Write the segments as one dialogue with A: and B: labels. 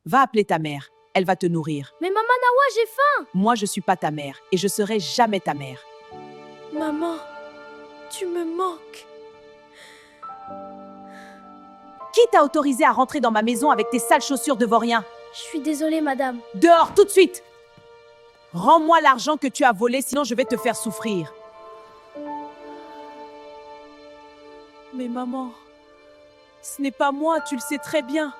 A: Va appeler ta mère. Elle va te nourrir.
B: Mais maman Nawa, j'ai faim.
A: Moi, je suis pas ta mère et je serai jamais ta mère.
B: Maman, tu me manques.
A: Qui t'a autorisé à rentrer dans ma maison avec tes sales chaussures de vaurien?
B: Je suis désolée, madame.
A: Dehors, tout de suite! Rends-moi l'argent que tu as volé, sinon je vais te faire souffrir. Mais maman, ce n'est pas moi, tu le sais très bien.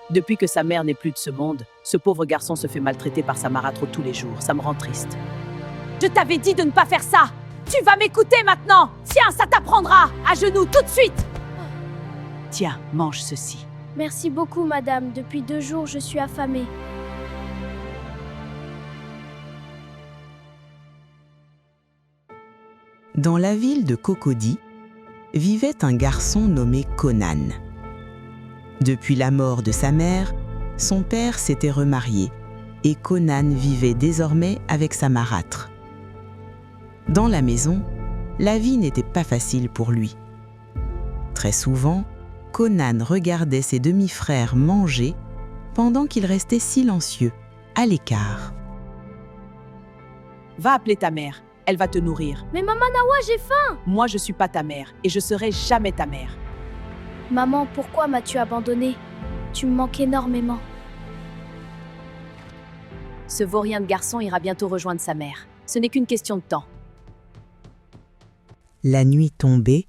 A: Depuis que sa mère n'est plus de ce monde, ce pauvre garçon se fait maltraiter par sa marâtre tous les jours. Ça me rend triste. Je t'avais dit de ne pas faire ça! Tu vas m'écouter maintenant! Tiens, ça t'apprendra! À genoux, tout de suite! Tiens, mange ceci.
B: Merci beaucoup, madame. Depuis 2 jours, je suis affamée.
C: Dans la ville de Cocody, vivait un garçon nommé Conan. Depuis la mort de sa mère, son père s'était remarié et Conan vivait désormais avec sa marâtre. Dans la maison, la vie n'était pas facile pour lui. Très souvent, Conan regardait ses demi-frères manger pendant qu'il restait silencieux, à l'écart.
A: Va appeler ta mère. Elle va te nourrir.
B: Mais maman Nawa, j'ai faim.
A: Moi, je suis pas ta mère et je serai jamais ta mère.
B: Maman, pourquoi m'as-tu abandonnée? Tu me manques énormément.
D: Ce vaurien de garçon ira bientôt rejoindre sa mère. Ce n'est qu'une question de temps.
C: La nuit tombée,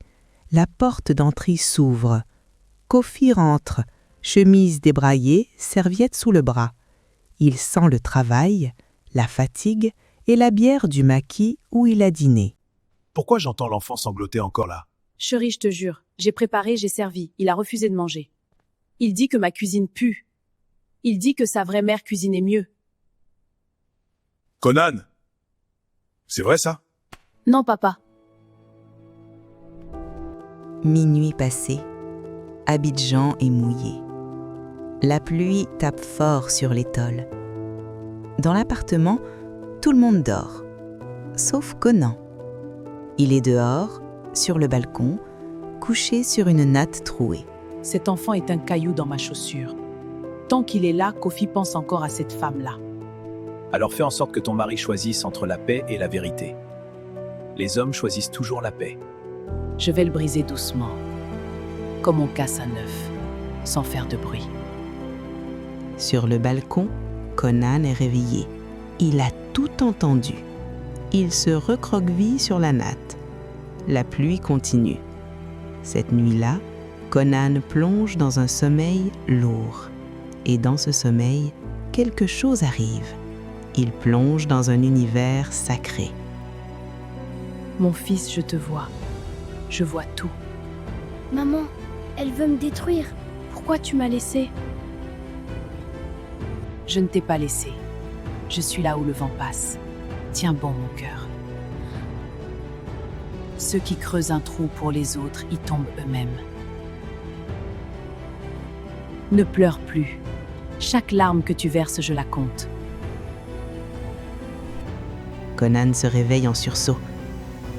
C: la porte d'entrée s'ouvre. Kofi rentre, chemise débraillée, serviette sous le bras. Il sent le travail, la fatigue et la bière du maquis où il a dîné.
E: Pourquoi j'entends l'enfant sangloter encore là?
A: Chérie, je te jure, j'ai préparé, j'ai servi. Il a refusé de manger. Il dit que ma cuisine pue. Il dit que sa vraie mère cuisinait mieux.
E: Conan! C'est vrai ça?
D: Non, papa.
C: Minuit passé, Abidjan est mouillé. La pluie tape fort sur l'étole. Dans l'appartement, tout le monde dort, sauf Conan. Il est dehors, sur le balcon, couché sur une natte trouée.
A: Cet enfant est un caillou dans ma chaussure. Tant qu'il est là, Kofi pense encore à cette femme-là.
F: Alors fais en sorte que ton mari choisisse entre la paix et la vérité. Les hommes choisissent toujours la paix.
A: Je vais le briser doucement, comme on casse un œuf, sans faire de bruit.
C: Sur le balcon, Conan est réveillé. Il a tout entendu. Il se recroqueville sur la natte. La pluie continue. Cette nuit-là, Conan plonge dans un sommeil lourd. Et dans ce sommeil, quelque chose arrive. Il plonge dans un univers sacré.
A: Mon fils, je te vois. Je vois tout.
B: Maman, elle veut me détruire. Pourquoi tu m'as laissée?
A: Je ne t'ai pas laissé. Je suis là où le vent passe. Tiens bon, mon cœur. Ceux qui creusent un trou pour les autres y tombent eux-mêmes. Ne pleure plus. Chaque larme que tu verses, je la compte.
C: Conan se réveille en sursaut.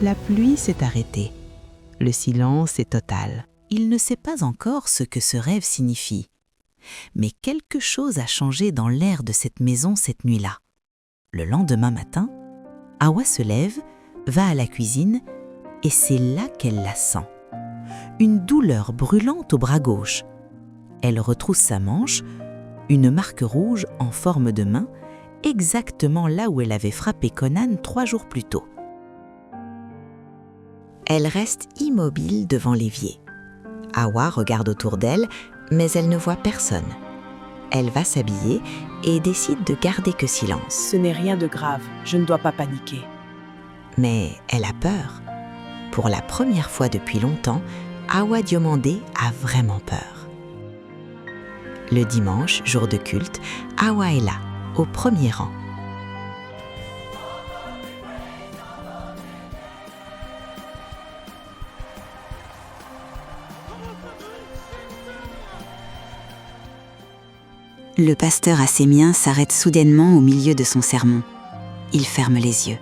C: La pluie s'est arrêtée. Le silence est total. Il ne sait pas encore ce que ce rêve signifie. Mais quelque chose a changé dans l'air de cette maison cette nuit-là. Le lendemain matin, Awa se lève, va à la cuisine et c'est là qu'elle la sent. Une douleur brûlante au bras gauche. Elle retrousse sa manche, une marque rouge en forme de main, exactement là où elle avait frappé Conan 3 jours plus tôt. Elle reste immobile devant l'évier. Awa regarde autour d'elle, mais elle ne voit personne. Elle va s'habiller et décide de garder que silence.
A: Ce n'est rien de grave. Je ne dois pas paniquer.
C: Mais elle a peur. Pour la première fois depuis longtemps, Awa Diomandé a vraiment peur. Le dimanche, jour de culte, Awa est là, au premier rang. Le pasteur assémien s'arrête soudainement au milieu de son sermon. Il ferme les yeux.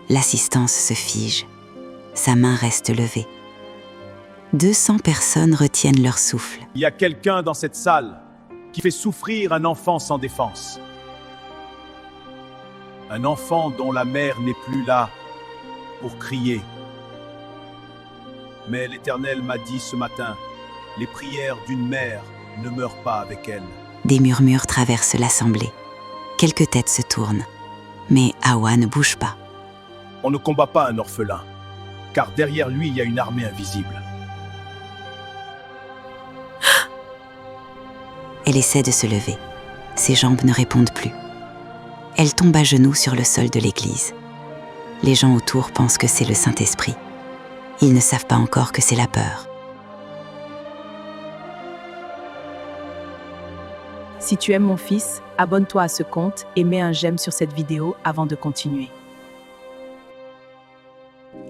C: L'assistance se fige. Sa main reste levée. 200 personnes retiennent leur souffle.
E: Il y a quelqu'un dans cette salle qui fait souffrir un enfant sans défense. Un enfant dont la mère n'est plus là pour crier. Mais l'Éternel m'a dit ce matin, les prières d'une mère ne meurent pas avec elle.
C: Des murmures traversent l'assemblée. Quelques têtes se tournent. Mais Hawa ne bouge pas.
E: On ne combat pas un orphelin, car derrière lui, il y a une armée invisible.
C: Elle essaie de se lever. Ses jambes ne répondent plus. Elle tombe à genoux sur le sol de l'église. Les gens autour pensent que c'est le Saint-Esprit. Ils ne savent pas encore que c'est la peur.
A: Si tu aimes mon fils, abonne-toi à ce compte et mets un j'aime sur cette vidéo avant de continuer.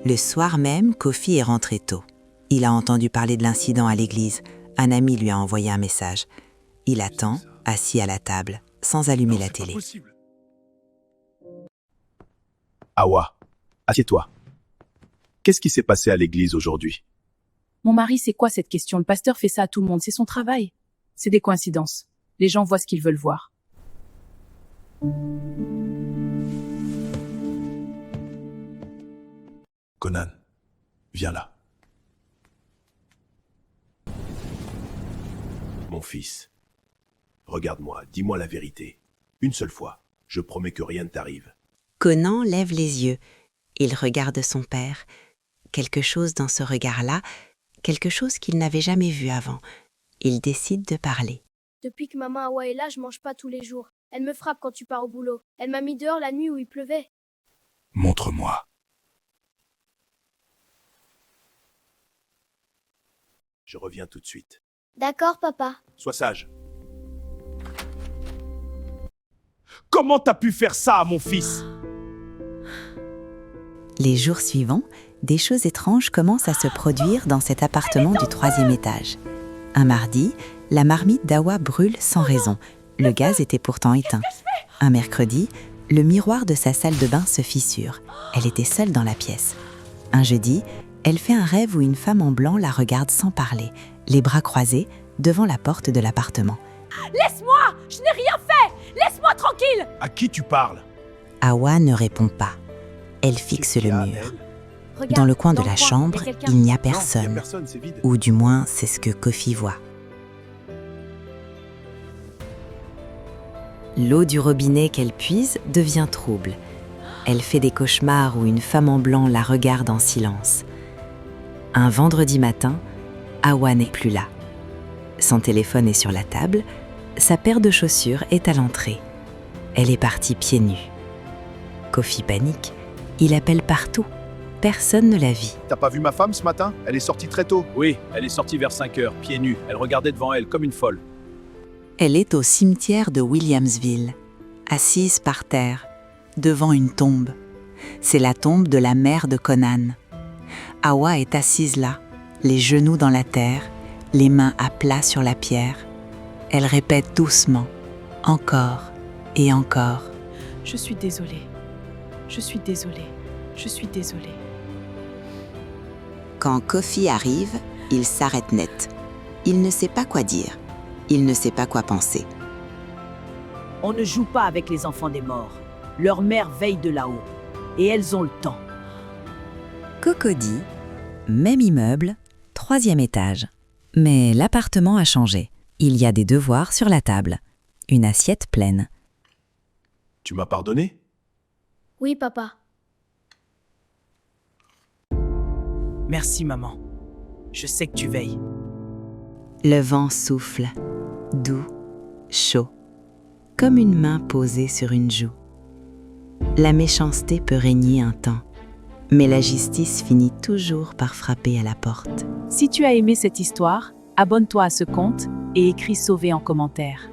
C: Le soir même, Kofi est rentré tôt. Il a entendu parler de l'incident à l'église. Un ami lui a envoyé un message. Il attend, assis à la table, sans allumer la télé.
E: Hawa, assieds-toi. Qu'est-ce qui s'est passé à l'église aujourd'hui?
A: Mon mari, c'est quoi cette question? Le pasteur fait ça à tout le monde, c'est son travail. C'est des coïncidences. Les gens voient ce qu'ils veulent voir.
E: Conan, viens là. Mon fils, regarde-moi, dis-moi la vérité. Une seule fois, je promets que rien ne t'arrive.
C: Conan lève les yeux. Il regarde son père. Quelque chose dans ce regard-là, quelque chose qu'il n'avait jamais vu avant. Il décide de parler.
B: Depuis que maman Hawa est là, je mange pas tous les jours. Elle me frappe quand tu pars au boulot. Elle m'a mis dehors la nuit où il pleuvait.
E: Montre-moi. Je reviens tout de suite.
B: D'accord, papa.
E: Sois sage. Comment t'as pu faire ça à mon fils?
C: Les jours suivants, des choses étranges commencent à se produire dans cet appartement du 3e étage. Un mardi, la marmite d'Hawa brûle sans raison. Le gaz était pourtant éteint. Un mercredi, le miroir de sa salle de bain se fissure. Elle était seule dans la pièce. Un jeudi, elle fait un rêve où une femme en blanc la regarde sans parler, les bras croisés, devant la porte de l'appartement.
A: Laisse-moi! Je n'ai rien fait! Laisse-moi tranquille!
E: À qui tu parles?
C: Hawa ne répond pas. Elle fixe le mur. Dans le coin de la chambre, il n'y a personne.
E: Personne, c'est vide.
C: Ou du moins, c'est ce que Kofi voit. L'eau du robinet qu'elle puise devient trouble. Elle fait des cauchemars où une femme en blanc la regarde en silence. Un vendredi matin, Hawa n'est plus là. Son téléphone est sur la table, sa paire de chaussures est à l'entrée. Elle est partie pieds nus. Kofi panique, il appelle partout. Personne ne la vit.
E: T'as pas vu ma femme ce matin? Elle est sortie très tôt.
F: Oui, elle est sortie vers 5 heures, pieds nus. Elle regardait devant elle comme une folle.
C: Elle est au cimetière de Williamsville, assise par terre, devant une tombe. C'est la tombe de la mère de Conan. Hawa est assise là, les genoux dans la terre, les mains à plat sur la pierre. Elle répète doucement, encore et encore.
A: Je suis désolée. Je suis désolée. Je suis désolée.
C: Quand Kofi arrive, il s'arrête net. Il ne sait pas quoi dire. Il ne sait pas quoi penser.
A: On ne joue pas avec les enfants des morts. Leur mère veille de là-haut. Et elles ont le temps.
G: Cocody, même immeuble, 3e étage. Mais l'appartement a changé. Il y a des devoirs sur la table. Une assiette pleine.
E: Tu m'as pardonné?
B: Oui, papa.
A: Merci, maman. Je sais que tu veilles.
C: Le vent souffle, doux, chaud, comme une main posée sur une joue. La méchanceté peut régner un temps, mais la justice finit toujours par frapper à la porte.
A: Si tu as aimé cette histoire, abonne-toi à ce compte et écris sauver en commentaire.